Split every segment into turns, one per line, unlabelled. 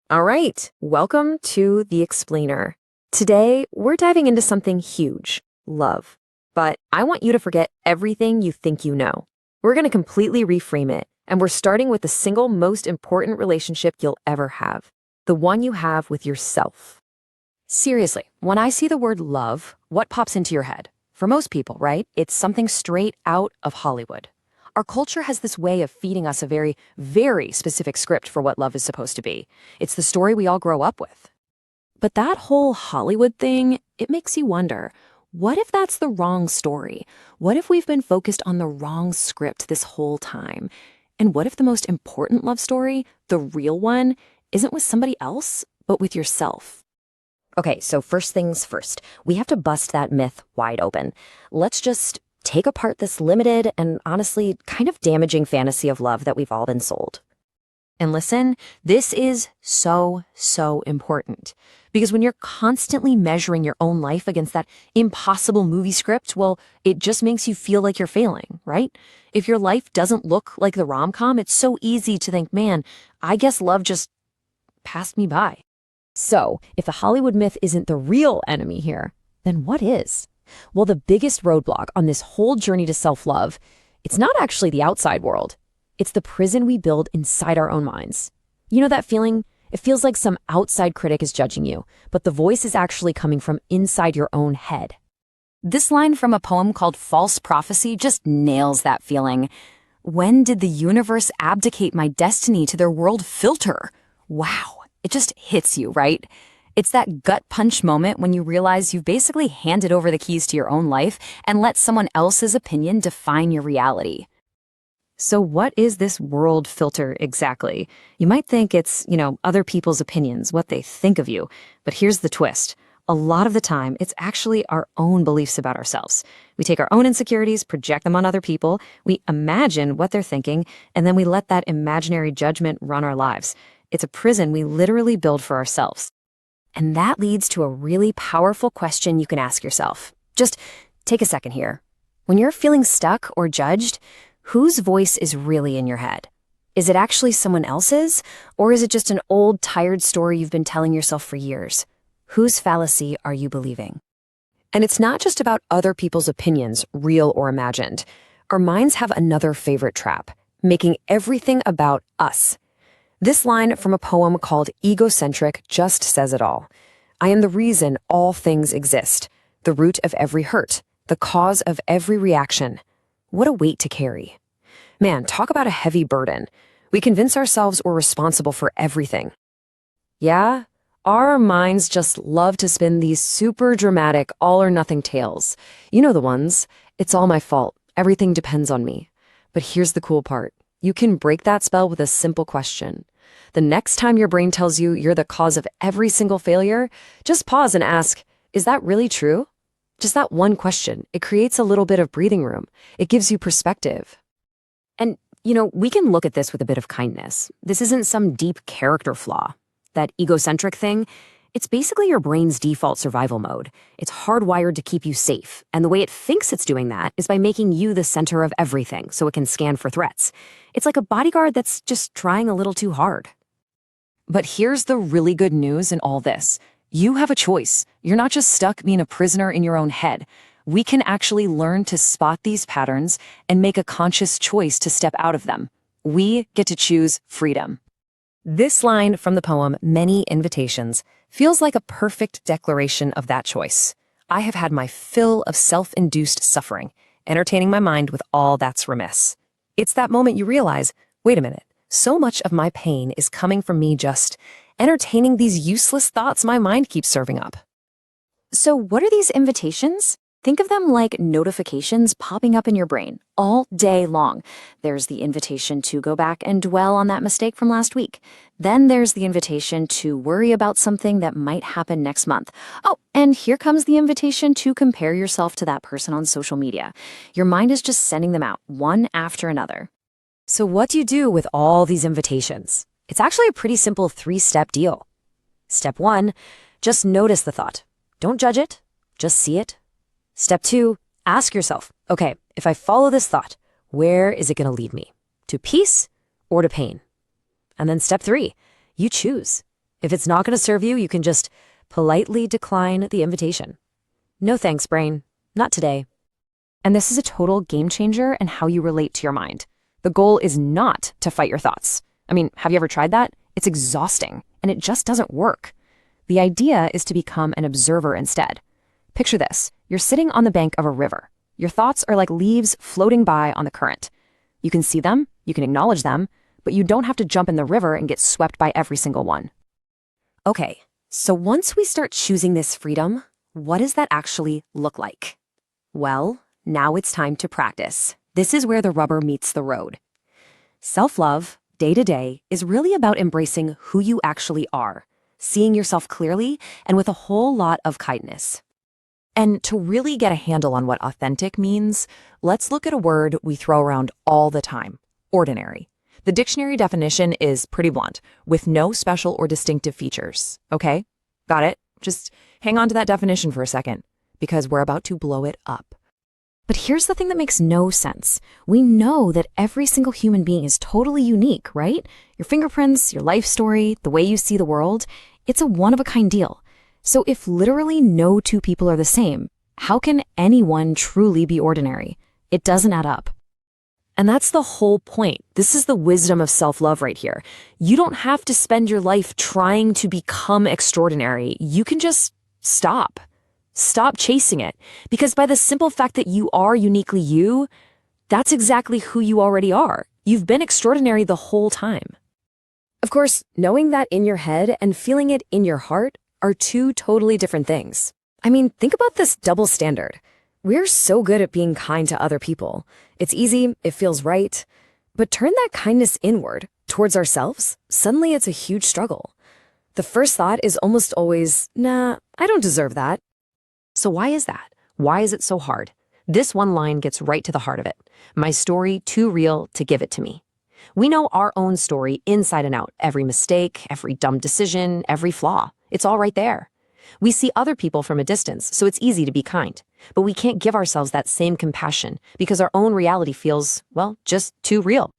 All right, welcome to The Explainer. Today, we're diving into something huge, love. But I want you to forget everything you think you know. We're going to completely reframe it, and we're starting with the single most important relationship you'll ever have, the one you have with yourself. Seriously, when I see the word love, what pops into your head? For most people, right? It's something straight out of Hollywood. Our culture has this way of feeding us a very, very specific script for what love is supposed to be. It's the story we all grow up with. But that whole Hollywood thing, it makes you wonder, what if that's the wrong story? What if we've been focused on the wrong script this whole time? And what if the most important love story, the real one, isn't with somebody else, but with yourself? Okay, so first things first, we have to bust that myth wide open. Let's just take apart this limited and honestly kind of damaging fantasy of love that we've all been sold. And listen, this is so important. Because when you're constantly measuring your own life against that impossible movie script, well, it just makes you feel like you're failing, right? If your life doesn't look like the rom-com, it's so easy to think, man, I guess love just passed me by. So, if the Hollywood myth isn't the real enemy here, then what is? Well, the biggest roadblock on this whole journey to self-love, it's not actually the outside world. It's the prison we build inside our own minds. You know that feeling? It feels like some outside critic is judging you, but the voice is actually coming from inside your own head. This line from a poem called False Prophecy just nails that feeling. When did the universe abdicate my destiny to their world filter? Wow, it just hits you, right? It's that gut punch moment when you realize you've basically handed over the keys to your own life and let someone else's opinion define your reality. So what is this world filter exactly? You might think it's, other people's opinions, what they think of you. But here's the twist. A lot of the time, it's actually our own beliefs about ourselves. We take our own insecurities, project them on other people, we imagine what they're thinking, and then we let that imaginary judgment run our lives. It's a prison we literally build for ourselves. And that leads to a really powerful question you can ask yourself. Just take a second here. When you're feeling stuck or judged, whose voice is really in your head? Is it actually someone else's? Or is it just an old, tired story you've been telling yourself for years? Whose fallacy are you believing? And it's not just about other people's opinions, real or imagined. Our minds have another favorite trap, making everything about us. This line from a poem called Egocentric just says it all. I am the reason all things exist, the root of every hurt, the cause of every reaction. What a weight to carry. Man, talk about a heavy burden. We convince ourselves we're responsible for everything. Yeah, our minds just love to spin these super dramatic all-or-nothing tales. You know the ones. It's all my fault. Everything depends on me. But here's the cool part. You can break that spell with a simple question. The next time your brain tells you you're the cause of every single failure, just pause and ask, is that really true? Just that one question. It creates a little bit of breathing room. It gives you perspective. And, we can look at this with a bit of kindness. This isn't some deep character flaw. That egocentric thing, it's basically your brain's default survival mode. It's hardwired to keep you safe, and the way it thinks it's doing that is by making you the center of everything so it can scan for threats. It's like a bodyguard that's just trying a little too hard. But here's the really good news in all this. You have a choice. You're not just stuck being a prisoner in your own head. We can actually learn to spot these patterns and make a conscious choice to step out of them. We get to choose freedom. This line from the poem, Many Invitations, feels like a perfect declaration of that choice. I have had my fill of self-induced suffering, entertaining my mind with all that's remiss. It's that moment you realize, wait a minute, so much of my pain is coming from me just entertaining these useless thoughts my mind keeps serving up. So what are these invitations? Think of them like notifications popping up in your brain all day long. There's the invitation to go back and dwell on that mistake from last week. Then there's the invitation to worry about something that might happen next month. Oh, and here comes the invitation to compare yourself to that person on social media. Your mind is just sending them out, one after another. So what do you do with all these invitations? It's actually a pretty simple 3-step deal. Step 1, just notice the thought. Don't judge it, just see it. Step 2, ask yourself, okay, if I follow this thought, where is it going to lead me? To peace or to pain? And then step 3, you choose. If it's not going to serve you, you can just politely decline the invitation. No thanks, brain. Not today. And this is a total game changer in how you relate to your mind. The goal is not to fight your thoughts. I mean, have you ever tried that? It's exhausting, and it just doesn't work. The idea is to become an observer instead. Picture this. You're sitting on the bank of a river. Your thoughts are like leaves floating by on the current. You can see them, you can acknowledge them, but you don't have to jump in the river and get swept by every single one. Okay, so once we start choosing this freedom, what does that actually look like? Well, now it's time to practice. This is where the rubber meets the road. Self-love, day to day, is really about embracing who you actually are, seeing yourself clearly and with a whole lot of kindness. And to really get a handle on what authentic means, let's look at a word we throw around all the time: ordinary. The dictionary definition is pretty blunt, with no special or distinctive features. Okay? Got it? Just hang on to that definition for a second, because we're about to blow it up. But here's the thing that makes no sense. We know that every single human being is totally unique, right? Your fingerprints, your life story, the way you see the world, it's a one-of-a-kind deal. So if literally no two people are the same, how can anyone truly be ordinary? It doesn't add up. And that's the whole point. This is the wisdom of self-love right here. You don't have to spend your life trying to become extraordinary. You can just stop. Stop chasing it. Because by the simple fact that you are uniquely you, that's exactly who you already are. You've been extraordinary the whole time. Of course, knowing that in your head and feeling it in your heart are two totally different things. I mean, think about this double standard. We're so good at being kind to other people. It's easy, it feels right. But turn that kindness inward, towards ourselves, suddenly it's a huge struggle. The first thought is almost always, nah, I don't deserve that. So why is that? Why is it so hard? This one line gets right to the heart of it. My story too real to give it to me. We know our own story inside and out, every mistake, every dumb decision, every flaw. It's all right there. We see other people from a distance, so it's easy to be kind. But we can't give ourselves that same compassion because our own reality feels, well, just too real.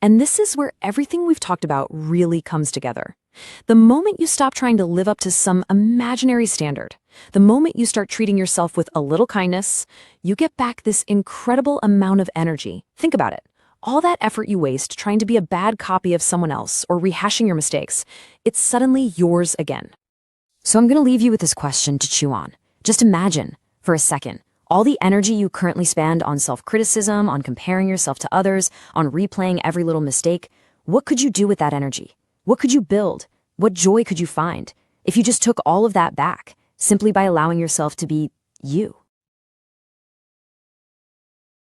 And this is where everything we've talked about really comes together. The moment you stop trying to live up to some imaginary standard, the moment you start treating yourself with a little kindness, you get back this incredible amount of energy. Think about it. All that effort you waste trying to be a bad copy of someone else or rehashing your mistakes, it's suddenly yours again. So I'm going to leave you with this question to chew on. Just imagine, for a second, all the energy you currently spend on self-criticism, on comparing yourself to others, on replaying every little mistake. What could you do with that energy? What could you build? What joy could you find if you just took all of that back, simply by allowing yourself to be you?